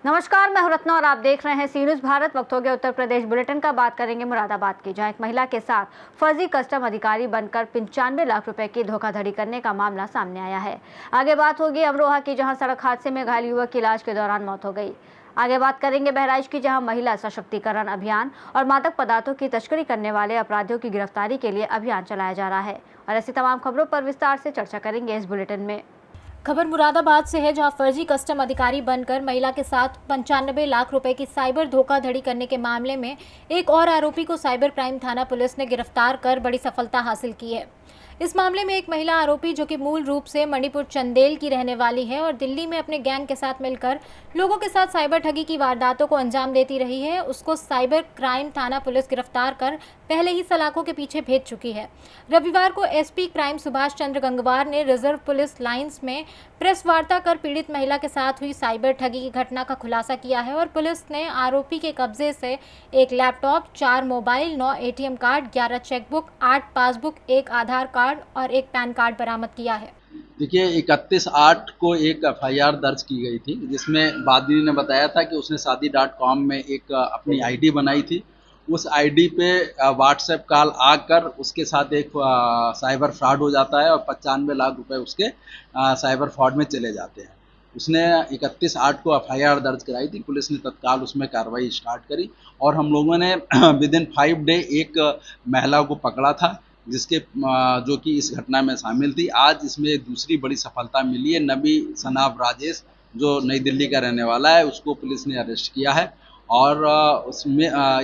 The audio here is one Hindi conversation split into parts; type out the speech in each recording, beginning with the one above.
नमस्कार, मैं हूं रत्ना और आप देख रहे हैं सी न्यूज़ भारत। वक्त हो गया उत्तर प्रदेश बुलेटिन का। बात करेंगे मुरादाबाद की, जहां एक महिला के साथ फर्जी कस्टम अधिकारी बनकर 95 लाख रुपए की धोखाधड़ी करने का मामला सामने आया है। आगे बात होगी अमरोहा की, जहां सड़क हादसे में घायल युवक की इलाज के दौरान मौत हो गई। आगे बात करेंगे बहराइच की, जहां महिला सशक्तिकरण अभियान और मादक पदार्थों की तस्करी करने वाले अपराधियों की गिरफ्तारी के लिए अभियान चलाया जा रहा है। और ऐसी तमाम खबरों पर विस्तार से चर्चा करेंगे इस बुलेटिन में। खबर मुरादाबाद से है, जहां फर्जी कस्टम अधिकारी बनकर महिला के साथ 95 लाख रुपए की साइबर धोखाधड़ी करने के मामले में एक और आरोपी को साइबर क्राइम थाना पुलिस ने गिरफ्तार कर बड़ी सफलता हासिल की है। इस मामले में एक महिला आरोपी, जो कि मूल रूप से मणिपुर चंदेल की रहने वाली है और दिल्ली में अपने गैंग के साथ मिलकर लोगों के साथ साइबर ठगी की वारदातों को अंजाम देती रही है, उसको साइबर क्राइम थाना पुलिस गिरफ्तार कर पहले ही सलाखों के पीछे भेज चुकी है। रविवार को एसपी क्राइम सुभाष चंद्र गंगवार ने रिजर्व पुलिस लाइंस में प्रेस वार्ता कर पीड़ित महिला के साथ हुई साइबर ठगी की घटना का खुलासा किया है और पुलिस ने आरोपी के कब्जे से एक laptop, 4 mobile, 9 ATM card, 11 chequebook, 8 passbook, 1 आधार कार्ड और 1 पैन कार्ड बरामद किया है। देखिए, 31/8 को एक एफआईआर दर्ज की गई थी, जिसमें बादनी ने बताया था कि उसने शादी.com में एक अपनी आईडी बनाई थी। उस आईडी पे व्हाट्सएप कॉल आकर उसके साथ एक साइबर फ्रॉड हो जाता है और 95 लाख रुपए उसके साइबर फ्रॉड में चले जाते हैं। उसने 31/8 को एफआईआर दर्ज कराई थी। पुलिस ने तत्काल उसमें कार्रवाई स्टार्ट करी और हम लोगों ने विदिन 5 डे एक महिला को पकड़ा था, जिसके जो कि इस घटना में शामिल थी। आज इसमें दूसरी बड़ी सफलता मिली है। नबी सनाब राजेश, जो नई दिल्ली का रहने वाला है, उसको पुलिस ने अरेस्ट किया है और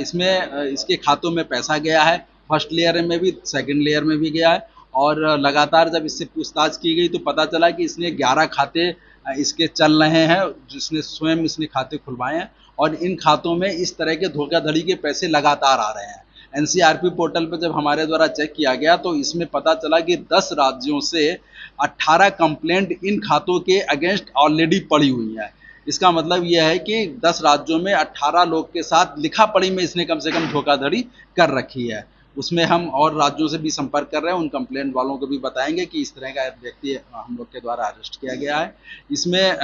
इसमें इसके खातों में पैसा गया है। फर्स्ट लेयर में भी, सेकंड लेयर में भी गया है और लगातार जब इससे पूछताछ की गई तो पता चला कि इसने 11 खाते इसके चल रहे हैं, जिसने स्वयं इसने खाते खुलवाए हैं और इन खातों में इस तरह के धोखाधड़ी के पैसे लगातार आ रहे हैं। एनसीआरपी पोर्टल पर जब हमारे द्वारा चेक किया गया तो इसमें पता चला कि 10 राज्यों से 18 कंप्लेंट इन खातों के अगेंस्ट ऑलरेडी पड़ी हुई है। इसका मतलब यह है कि 10 राज्यों में 18 लोग के साथ लिखा पढ़ी में इसने कम से कम धोखाधड़ी कर रखी है। उसमें हम और राज्यों से भी संपर्क कर रहे हैं, उन कंप्लेंट वालों को भी बताएंगे कि इस तरह का व्यक्ति हम लोग के द्वारा अरेस्ट किया गया है। इसमें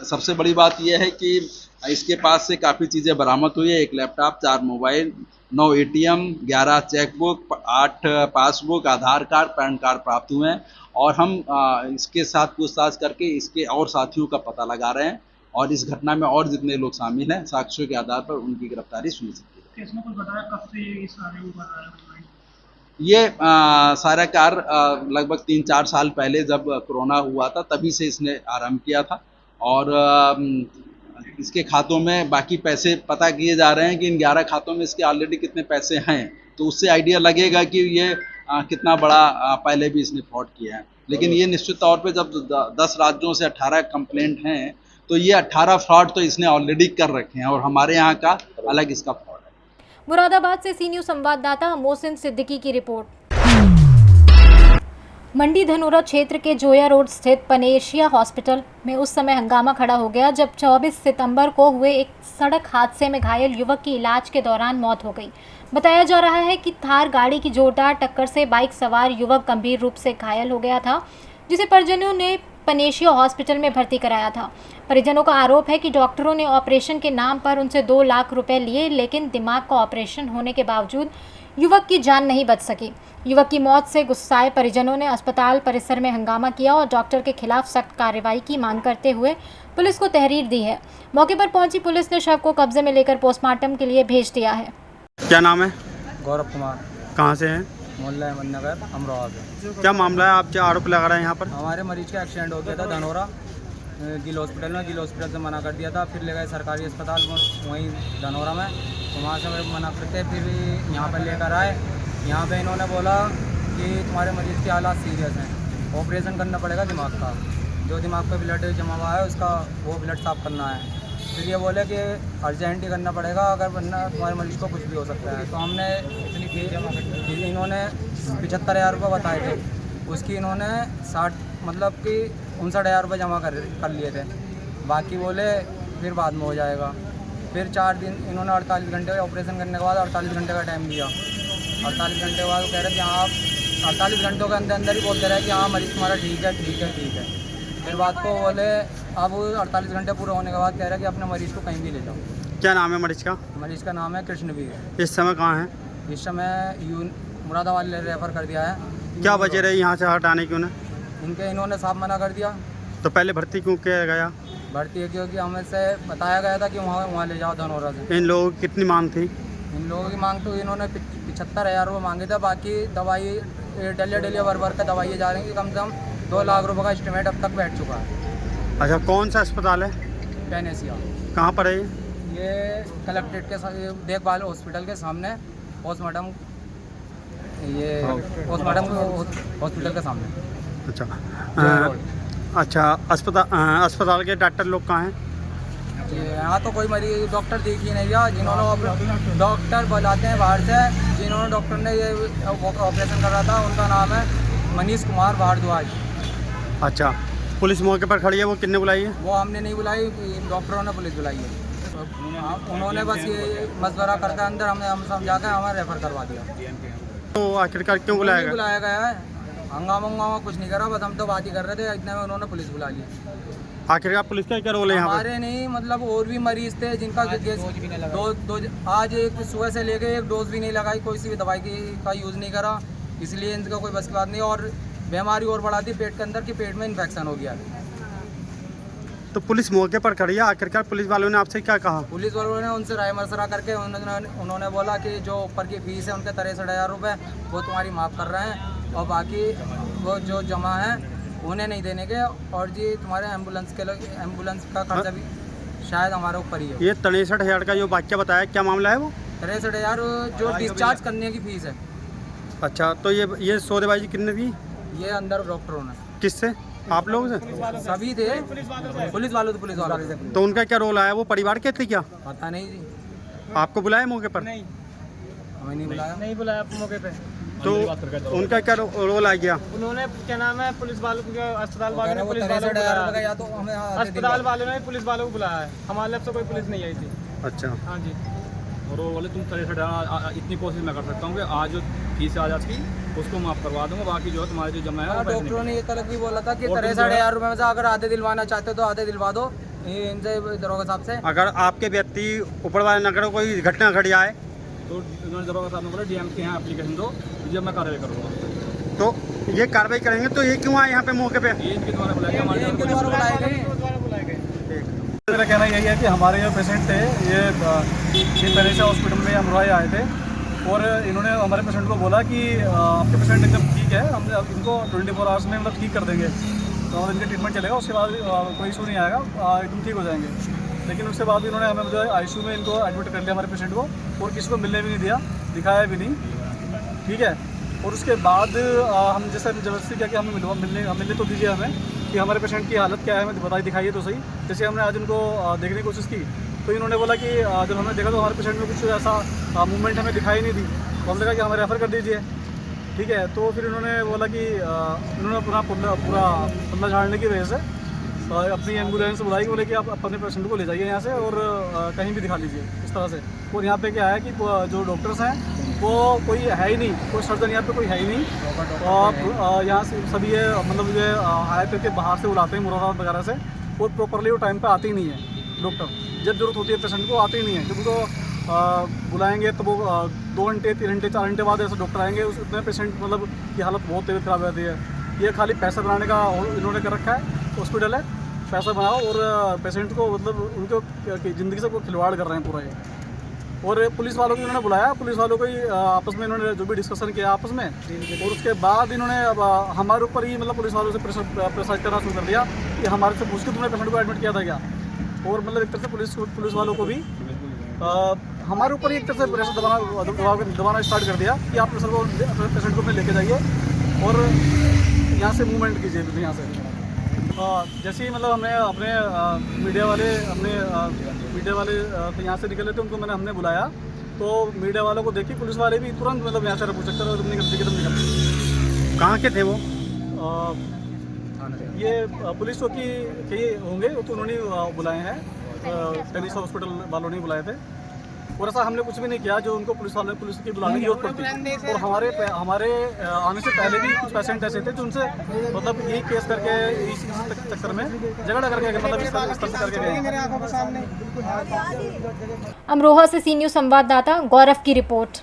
सबसे बड़ी बात यह है कि इसके पास से काफ़ी चीज़ें बरामद हुई है। एक laptop, 4 mobile, 9 ATM, 11 chequebook, 8 passbook, Aadhaar card, PAN card प्राप्त हुए हैं और हम इसके साथ पूछताछ करके इसके और साथियों का पता लगा रहे हैं और इस घटना में और जितने लोग शामिल हैं, साक्ष्यों के आधार पर उनकी गिरफ्तारी सुनिश्चित की। इसमें कुछ बताया कब से ये सारे वो कर रहा है? ये सारा कार्य लगभग 3-4 साल पहले जब कोरोना हुआ था तभी से इसने आरंभ किया था और इसके खातों में बाकी पैसे पता किए जा रहे हैं कि इन 11 खातों में इसके ऑलरेडी कितने पैसे हैं, तो उससे आइडिया लगेगा कि ये कितना बड़ा पहले भी इसने फ्रॉड किया है। लेकिन ये निश्चित तौर पे जब 10 राज्यों से 18 कंप्लेंट हैं तो ये 18 फ्रॉड तो इसने ऑलरेडी कर रखे हैं और हमारे यहाँ का अलग इसका फ्रॉड है। मुरादाबाद से सी न्यूज़ संवाददाता मोहसिन सिद्दीकी की रिपोर्ट। मंडी धनोरा क्षेत्र के जोया रोड स्थित पनेशिया हॉस्पिटल में उस समय हंगामा खड़ा हो गया जब 24 सितंबर को हुए एक सड़क हादसे में घायल युवक की इलाज के दौरान मौत हो गई। बताया जा रहा है कि थार गाड़ी की जोरदार टक्कर से बाइक सवार युवक गंभीर रूप से घायल हो गया था, जिसे परिजनों ने पनेशिया हॉस्पिटल में भर्ती कराया था। परिजनों का आरोप है कि डॉक्टरों ने ऑपरेशन के नाम पर उनसे 2 लाख रुपए लिए, लेकिन दिमाग का ऑपरेशन होने के बावजूद युवक की जान नहीं बच सकी। युवक की मौत से गुस्साए परिजनों ने अस्पताल परिसर में हंगामा किया और डॉक्टर के खिलाफ सख्त कार्रवाई की मांग करते हुए पुलिस को तहरीर दी है। मौके पर पहुंची पुलिस ने शव को कब्जे में लेकर पोस्टमार्टम के लिए भेज दिया है। क्या नाम है? गौरव कुमार। कहाँ से हैं? मोहल्ला अहमद नगर, अमरोहा से। क्या मामला है? आप क्या आरोप लगा रहे हैं यहाँ पर? हमारे मरीज का एक्सीडेंट हो गया था धनोरा गिल हॉस्पिटल में। गिल हॉस्पिटल से मना कर दिया था, फिर ले गए सरकारी अस्पताल वहीं धनोरा में, तो वहाँ से मेरे मना करते फिर यहाँ पर लेकर आए। यहाँ पे इन्होंने बोला कि तुम्हारे मरीज़ की हालात सीरियस हैं, ऑपरेशन करना पड़ेगा दिमाग का, जो दिमाग पे ब्लड जमा हुआ है उसका वो ब्लड साफ करना है। फिर ये बोले कि अर्जेंट ही करना पड़ेगा, अगर वरना तुम्हारे मरीज़ को कुछ भी हो सकता है। तो हमने इतनी फीस जमा कर, इन्होंने 75,000 रुपये बताए थे, उसकी इन्होंने 60 मतलब कि 59,000 रुपये जमा कर लिए थे। बाकी बोले फिर बाद में हो जाएगा। फिर 4 दिन इन्होंने 48 घंटे ऑपरेशन करने के बाद 48 घंटे का टाइम दिया। 48 घंटे के बाद वो कह रहे थे आप 48 घंटों के अंदर अंदर ही बोलते रहे कि हाँ मरीज तुम्हारा ठीक है ठीक है ठीक है। फिर बात को बोले अब 48 घंटे पूरे होने के बाद कह रहे कि अपने मरीज़ को कहीं भी ले जाओ। क्या नाम है मरीज का? मरीज़ का नाम है कृष्णवीर। इस समय कहाँ है? इस समय मुरादाबाद रेफ़र कर दिया है। क्या वजह रही यहाँ से हटाने की उन्हें? इन्होंने साफ मना कर दिया। तो पहले भर्ती क्यों किया गया? भर्ती है क्योंकि हमें से बताया गया था कि वहाँ ले जाओ धनौरा से। इन लोगों की कितनी मांग थी? इन लोगों की मांग तो इन्होंने 75,000 रुपये मांगे थे। बाकी दवाई डेलिया भर का दवाइयाँ जा रही हैं, कम से कम 2 लाख रुपये का एस्टिमेट अब तक बैठ चुका है। अच्छा, कौन सा अस्पताल है? पैनेसिया। कहाँ पर है ये कलेक्ट्रेट के देखभाल हॉस्पिटल के सामने, पोस्टमार्टम हॉस्पिटल के सामने। अच्छा अस्पताल के डॉक्टर लोग कहाँ हैं? यहाँ तो कोई मरीज डॉक्टर दिख ही नहीं गया। जिन्होंने डॉक्टर बुलाते हैं बाहर से, जिन्होंने डॉक्टर ने ये ऑपरेशन कर रहा था उनका नाम है मनीष कुमार भारद्वाज। अच्छा, पुलिस मौके पर खड़ी है, वो किसने बुलाई है? वो हमने नहीं बुलाई, डॉक्टरों ने पुलिस बुलाई है। उन्होंने बस ये मशवरा करके अंदर हम समझा कर हमें रेफर करवा दिया। तो आखिरकार क्यों बुलाया गया? बुलाया गया है, हंगामा कुछ नहीं करा, बस हम तो बात ही कर रहे थे, इतने में उन्होंने पुलिस बुला ली। आखिरकार पुलिस का क्या रोल है यहाँ पर? हमारे नहीं, मतलब और भी मरीज थे जिनका आज एक सुबह से लेके एक डोज भी नहीं लगाई, कोई सी भी दवाई का यूज़ नहीं करा, इसलिए इनका कोई बस की बात नहीं। और बीमारी और बढ़ा दी पेट के अंदर कि पेट में इन्फेक्शन हो गया। तो पुलिस मौके पर खड़ी है, आखिरकार पुलिस वालों ने आपसे क्या कहा? पुलिस वालों ने उनसे राय मशवरा करके उन्होंने बोला कि जो ऊपर की फीस है उनके 63,000 रुपये वो तुम्हारी माफ़ कर रहे हैं, और बाकी वो जो जमा है उन्हें नहीं देने के, और जी तुम्हारे एम्बुलेंस का खर्चा भी शायद हमारे ऊपर ही है। ये 63,000 का जो वाक्य बताया, क्या मामला है वो? 63,000 जो डिस्चार्ज करने की फीस है। अच्छा, तो ये सौदेबाजी कितने दी? ये अंदर डॉक्टरों ने। किससे? आप लोग से? सभी थे, पुलिस वालों से। तो उनका क्या रोल आया? वो परिवार के थे क्या? पता नहीं जी, आपको बुलाया मौके पर? नहीं हमें नहीं बुलाया मौके पे। तो उनका क्या रोल आ गया? उन्होंने क्या नाम है पुलिस वालों को, अस्पताल वालों ने पुलिस वालों को 63,000 बुलाया। या तो हमें अस्पताल वालों ने पुलिस वालों को बुलाया है, हमारे तरफ से कोई पुलिस नहीं आई थी। अच्छा, हाँ जी। और वो बोले तुम 63,000 इतनी कोशिश मैं कर सकता हूँ कि आज जो फीस आज की उसको माफ़ करवा दूँगा, बाकी जो है तुम्हारे जो जमा है। डॉक्टरों ने ये तलक भी बोला था कि 63,000 रुपये में से अगर आधे दिलवाना चाहते हो तो आधे दिलवा दो इनसे, दरोगा साहब से। अगर आपके व्यक्ति ऊपर वाले नगर कोई घटना घट जाए तो उन्होंने दरोगा साहब ने बोला डीएम के यहाँ एप्लीकेशन दो, जब मैं कार्रवाई करूँगा। तो ये कार्रवाई करेंगे। तो ये क्यों आए यहाँ पे मौके पे? ये इनके द्वारा बुलाया गया, हमारे इनके द्वारा बुलाए गए। मेरा कहना यही है कि हमारे जो पेशेंट थे ये पैनेसिया हॉस्पिटल में अमरोहा आए थे, और इन्होंने हमारे पेशेंट को बोला कि आपके पेशेंट एकदम ठीक है, हम इनको 24 आवर्स में मतलब ठीक कर देंगे, तो इनका ट्रीटमेंट चलेगा, उसके बाद कोई इशू नहीं आएगा, एकदम ठीक हो जाएंगे। लेकिन उसके बाद इन्होंने हमें जो है ICU में इनको एडमिट कर लिया हमारे पेशेंट को, और किसी को मिलने भी नहीं दिया, दिखाया भी नहीं, ठीक है। और उसके बाद हम जैसे जबरदस्ती किया कि हमें मिलने तो दीजिए हमें, कि हमारे पेशेंट की हालत क्या है हमें बताइए, दिखाइए तो सही। जैसे हमने आज उनको देखने की कोशिश की तो इन्होंने बोला कि जब हमने देखा तो हमारे पेशेंट में कुछ ऐसा मूवमेंट हमें दिखाई नहीं दी, तो हमने कहा कि हमें रेफ़र कर दीजिए, ठीक है। तो फिर इन्होंने बोला कि इन्होंने पूरा पल्ला झाड़ने की वजह से अपनी एम्बुलेंस बुलाई, बोले कि आप अपने पेशेंट को ले जाइए यहाँ से और कहीं भी दिखा लीजिए इस तरह से। और यहाँ पे क्या है कि जो डॉक्टर्स हैं वो कोई है ही नहीं, कोई सर्जन यहाँ पे कोई है ही नहीं, और यहाँ से सभी ये मतलब ये आए करके बाहर से बुलाते हैं मुरादाबाद वगैरह से, और प्रॉपरली वो टाइम पे आते ही नहीं है डॉक्टर। जब जरूरत होती है पेशेंट को आते ही नहीं है, जब उनको बुलाएंगे तो वो 2 घंटे 3 घंटे 4 घंटे बाद ऐसे डॉक्टर आएंगे, उतने पेशेंट मतलब की हालत बहुत तेज़ खराब रहती है। ये खाली पैसा बनाने का इन्होंने कर रखा है, हॉस्पिटल है, पैसा बनाओ और पेशेंट को मतलब उनको ज़िंदगी से खिलवाड़ कर रहे हैं पूरा ये। और पुलिस वालों को इन्होंने बुलाया, पुलिस वालों को ही आपस में इन्होंने जो भी डिस्कशन किया आपस में, और उसके बाद इन्होंने अब हमारे ऊपर ही मतलब पुलिस वालों से प्रेशर करना शुरू कर दिया कि हमारे से पूछ के तुमने पेशेंट को एडमिट किया था क्या। और मतलब एक तरह से पुलिस वालों को भी हमारे ऊपर ही एक तरह से प्रेशर दबाना स्टार्ट कर दिया कि आप पेशेंट को अपने लेके जाइए और यहाँ से मूवमेंट कीजिए यहाँ से। जैसे ही मतलब हमने अपने मीडिया वाले यहाँ से निकले थे, उनको हमने बुलाया, तो मीडिया वालों को देखी पुलिस वाले भी तुरंत मतलब यहाँ से पूछ सकते थे, तुम निकल। कहाँ के थे वो? ये पुलिस चौकी के होंगे, तो उन्होंने बुलाए हैं, पैनेसिया हॉस्पिटल वालों ने बुलाए थे। और ऐसा हमने कुछ भी नहीं किया जो उनको पुलिस की बुलाने की जरूरत पड़ती। और हमारे आने से पहले भी कुछ पेशेंट ऐसे थे जो उनसे मतलब यही केस करके इस चक्कर में झगड़ा करके मतलब इस तरह से करके गए। अमरोहा से सी न्यूज़ संवाददाता गौरव की रिपोर्ट।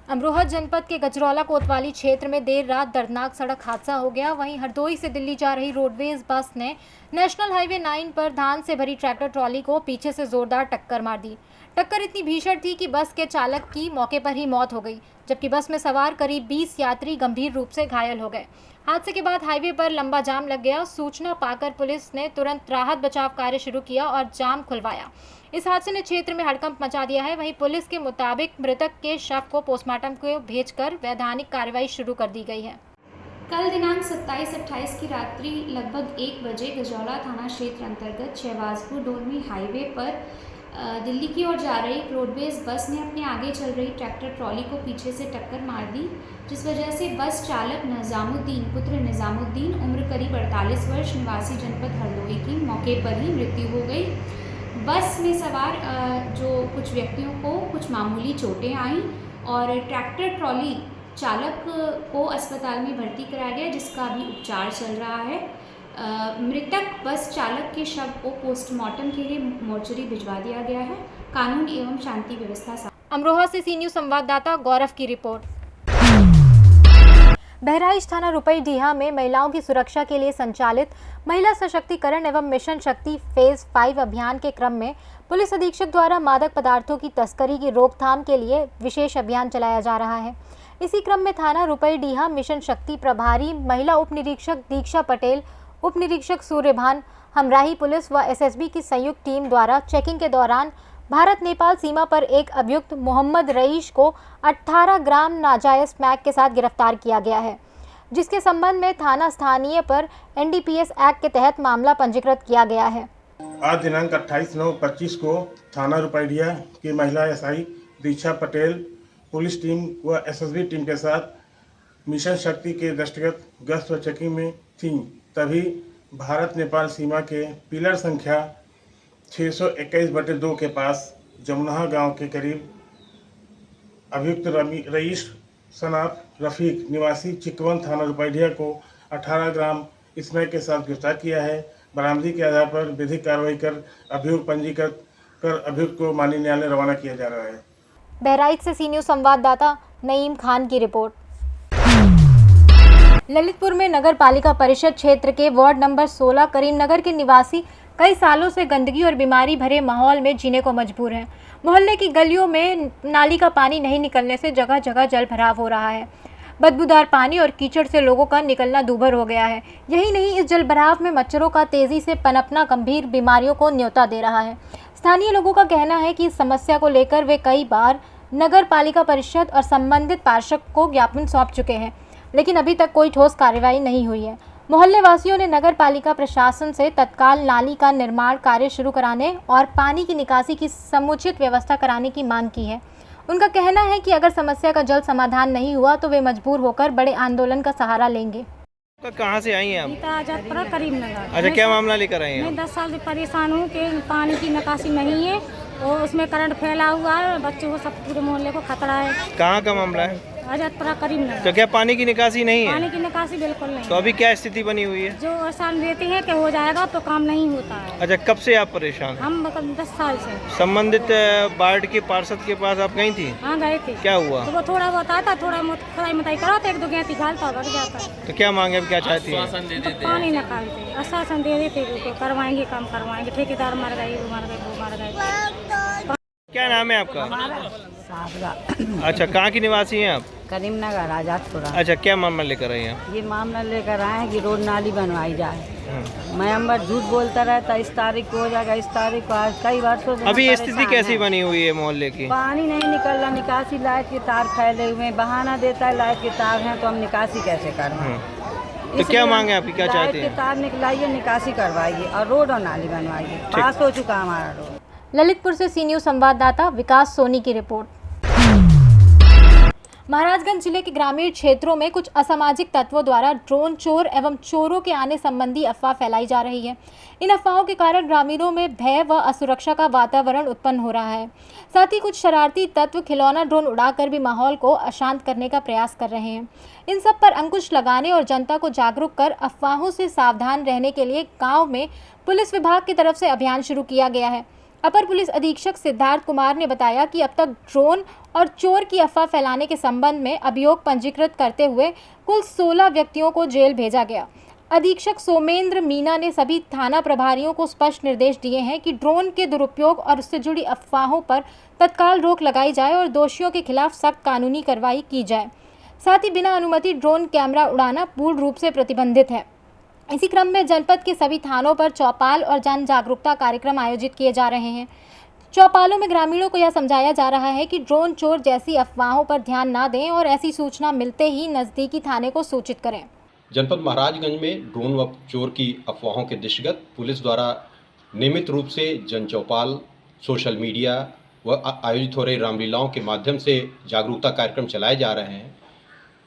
अमरोहा जनपद के गजरौला कोतवाली क्षेत्र में देर रात दर्दनाक सड़क हादसा हो गया। वहीं हरदोई से दिल्ली जा रही रोडवेज बस ने नेशनल हाईवे 9 पर धान से भरी ट्रैक्टर ट्रॉली को पीछे से जोरदार टक्कर मार दी। टक्कर इतनी भीषण थी कि बस के चालक की मौके पर ही मौत हो गई, जबकि बस में सवार करीब 20 यात्री गंभीर रूप से घायल हो गए। हादसे के बाद हाईवे पर लंबा जाम लग गया। सूचना पाकर पुलिस ने तुरंत राहत बचाव कार्य शुरू किया और जाम खुलवाया। इस हादसे ने क्षेत्र में हड़कंप मचा दिया है। वहीं पुलिस के मुताबिक मृतक के शव को पोस्टमार्टम को भेजकर वैधानिक कार्रवाई शुरू कर दी गई है। कल दिनांक 27-28 की रात्रि लगभग 1 बजे गजरौला थाना क्षेत्र अंतर्गत शहबाजपुर डोरमी हाईवे पर दिल्ली की ओर जा रही एक रोडवेज बस ने अपने आगे चल रही ट्रैक्टर ट्रॉली को पीछे से टक्कर मार दी, जिस वजह से बस चालक निजामुद्दीन पुत्र निजामुद्दीन उम्र करीब 48 वर्ष निवासी जनपद हरदोई की मौके पर ही मृत्यु हो गई। बस में सवार जो कुछ व्यक्तियों को कुछ मामूली चोटें आईं और ट्रैक्टर ट्रॉली चालक को अस्पताल में भर्ती कराया गया, जिसका अभी उपचार चल रहा है। मृतक बस चालक के शव को पोस्टमार्टम के लिए मोर्चरी भिजवा दिया गया है। कानून एवं शांति व्यवस्था। अमरोहा से सी न्यूज़ संवाददाता गौरव की रिपोर्ट। बहराइच थाना रुपईडीहा में महिलाओं की सुरक्षा के लिए संचालित महिला सशक्तिकरण एवं मिशन शक्ति फेज 5 अभियान के क्रम में पुलिस अधीक्षक द्वारा मादक पदार्थों की तस्करी की रोकथाम के लिए विशेष अभियान चलाया जा रहा है। इसी क्रम में थाना रुपईडीहा मिशन शक्ति प्रभारी महिला उप निरीक्षक दीक्षा पटेल, उप निरीक्षक सूर्यभान, हमराही पुलिस व एसएसबी की संयुक्त टीम द्वारा चेकिंग के दौरान भारत नेपाल सीमा पर एक अभियुक्त मोहम्मद रईस को 18 ग्राम नाजायज स्मैक के साथ गिरफ्तार किया गया है, जिसके संबंध में थाना स्थानीय पर एनडीपीएस एक्ट के तहत मामला पंजीकृत किया गया है। आज दिनांक 28/9/25 को थाना रुपईडीहा की महिला एसआई दीक्षा पटेल पुलिस टीम व एसएसबी टीम के साथ मिशन शक्ति के दृष्टिगत गश्त व चेकिंग में थी। तभी भारत नेपाल सीमा के पिलर संख्या 621/2 के पास जमुना गांव के करीब अभियुक्त रईस सनाफ रफीक निवासी चिकवन थाना रुपईडीहा को 18 ग्राम स्मैक के साथ गिरफ्तार किया है। बरामदगी के आधार पर विधिक कार्रवाई कर अभियुक्त पंजीकृत कर अभियुक्त को माननीय न्यायालय रवाना किया जा रहा है। बहराइच से सी न्यूज़ संवाददाता नईम खान की रिपोर्ट। ललितपुर में नगर पालिका परिषद क्षेत्र के वार्ड नंबर 16 करीमनगर के निवासी कई सालों से गंदगी और बीमारी भरे माहौल में जीने को मजबूर हैं। मोहल्ले की गलियों में नाली का पानी नहीं निकलने से जगह जगह जल भराव हो रहा है। बदबूदार पानी और कीचड़ से लोगों का निकलना दूभर हो गया है। यही नहीं, इस जल भराव में मच्छरों का तेजी से पनपना गंभीर बीमारियों को न्योता दे रहा है। स्थानीय लोगों का कहना है कि इस समस्या को लेकर वे कई बार नगर पालिका परिषद और संबंधित पार्षद को ज्ञापन सौंप चुके हैं, लेकिन अभी तक कोई ठोस कार्रवाई नहीं हुई है। मोहल्ले वासियों ने नगर पालिका प्रशासन से तत्काल नाली का निर्माण कार्य शुरू कराने और पानी की निकासी की समुचित व्यवस्था कराने की मांग की है। उनका कहना है कि अगर समस्या का जल्द समाधान नहीं हुआ तो वे मजबूर होकर बड़े आंदोलन का सहारा लेंगे। कहाँ से आई हैं आप? आजादपुरा करीमनगर। अच्छा, क्या मामला लेकर आई हैं? मैं 10 साल से परेशान हूँ कि पानी की निकासी नहीं है और उसमें करंट फैला हुआ है, बच्चों को सब पूरे मोहल्ले को खतरा है। कहाँ का मामला है? आजादपुरा करीमनगर। तो क्या पानी की निकासी नहीं है? पानी की निकासी बिल्कुल नहीं। तो अभी क्या स्थिति बनी हुई है? जो आसान देते हैं कि हो जाएगा तो काम नहीं होता है। अच्छा, कब से आप परेशान? हम 10 साल से। संबंधित वार्ड के पार्षद के पास आप गई थी? हाँ, गए थे। क्या हुआ? तो वो थोड़ा बहुत आता, थोड़ा खुदाई मताई करो तो 1-2 गैती घालता बढ़ जाता है। तो क्या मांगे, क्या चाहती है? तो पानी निकालते, आश्वासन दे देते करवाएंगे, काम करवाएंगे। ठेकेदार मर गए, वो मर गए, वो मर गए। क्या नाम है आपका? अच्छा, कहाँ की निवासी हैं आप? करीमनगर आजादपुरा। अच्छा, क्या मामला लेकर आए हैं? ये मामला लेकर आए हैं कि रोड नाली बनवाई जाए। मैं झूठ बोलता रहता, इस तारीख को हो जाएगा, इस तारीख को, आज कई वर्षों से। अभी स्थिति कैसी बनी हुई है मोहल्ले की? पानी नहीं निकल रहा, निकासी लाइट के तार फैले हुए, बहाना देता है लाइट के तार हैं तो हम निकासी कैसे करें? तो क्या मांगे आपकी, क्या चाहते हैं? लाइट के तार निकलाइए, निकासी करवाइए और रोड और नाली बनवाइए। पास हो चुका हमारा रोड। ललितपुर से सी न्यूज़ संवाददाता विकास सोनी की रिपोर्ट। महाराजगंज जिले के ग्रामीण क्षेत्रों में कुछ असामाजिक तत्वों द्वारा ड्रोन चोर एवं चोरों के आने संबंधी अफवाह फैलाई जा रही है। इन अफवाहों के कारण ग्रामीणों में भय व असुरक्षा का वातावरण उत्पन्न हो रहा है। साथ ही कुछ शरारती तत्व खिलौना ड्रोन उड़ाकर भी माहौल को अशांत करने का प्रयास कर रहे हैं। इन सब पर अंकुश लगाने और जनता को जागरूक कर अफवाहों से सावधान रहने के लिए गाँव में पुलिस विभाग की तरफ से अभियान शुरू किया गया है। अपर पुलिस अधीक्षक सिद्धार्थ कुमार ने बताया कि अब तक ड्रोन और चोर की अफवाह फैलाने के संबंध में अभियोग पंजीकृत करते हुए कुल 16 व्यक्तियों को जेल भेजा गया। अधीक्षक सोमेंद्र मीना ने सभी थाना प्रभारियों को स्पष्ट निर्देश दिए हैं कि ड्रोन के दुरुपयोग और उससे जुड़ी अफवाहों पर तत्काल रोक लगाई जाए और दोषियों के खिलाफ सख्त कानूनी कार्रवाई की जाए। साथ ही बिना अनुमति ड्रोन कैमरा उड़ाना पूर्ण रूप से प्रतिबंधित है। इसी क्रम में जनपद के सभी थानों पर चौपाल और जन जागरूकता कार्यक्रम आयोजित किए जा रहे हैं। चौपालों में ग्रामीणों को यह समझाया जा रहा है कि ड्रोन चोर जैसी अफवाहों पर ध्यान न दें और ऐसी सूचना मिलते ही नज़दीकी थाने को सूचित करें। जनपद महाराजगंज में ड्रोन व चोर की अफवाहों के दृष्टिगत पुलिस द्वारा नियमित रूप से जन चौपाल, सोशल मीडिया व आयोजित हो रही रामलीलाओं के माध्यम से जागरूकता कार्यक्रम चलाए जा रहे हैं।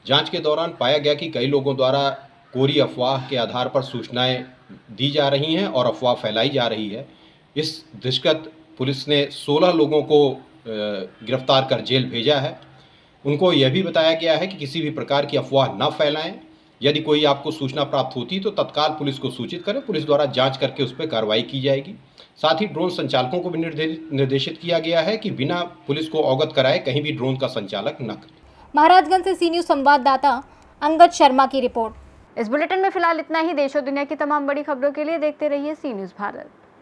जांच के दौरान पाया गया कि कई लोगों द्वारा कोरी अफवाह के आधार पर सूचनाएं दी जा रही हैं और अफवाह फैलाई जा रही है। इस दृष्टिगत पुलिस ने 16 लोगों को गिरफ्तार कर जेल भेजा है। उनको यह भी बताया गया है कि किसी भी प्रकार की अफवाह न फैलाएं। यदि कोई आपको सूचना प्राप्त होती तो तत्काल पुलिस को सूचित करें। पुलिस द्वारा जांच करके उस पर कार्रवाई की जाएगी। साथ ही ड्रोन संचालकों को भी निर्देशित किया गया है कि बिना पुलिस को अवगत कराए कहीं भी ड्रोन का संचालक न करें। महाराजगंज से सी न्यूज़ संवाददाता अंगद शर्मा की रिपोर्ट। इस बुलेटिन में फिलहाल इतना ही। देश और दुनिया की तमाम बड़ी खबरों के लिए देखते रहिए सी न्यूज़ भारत।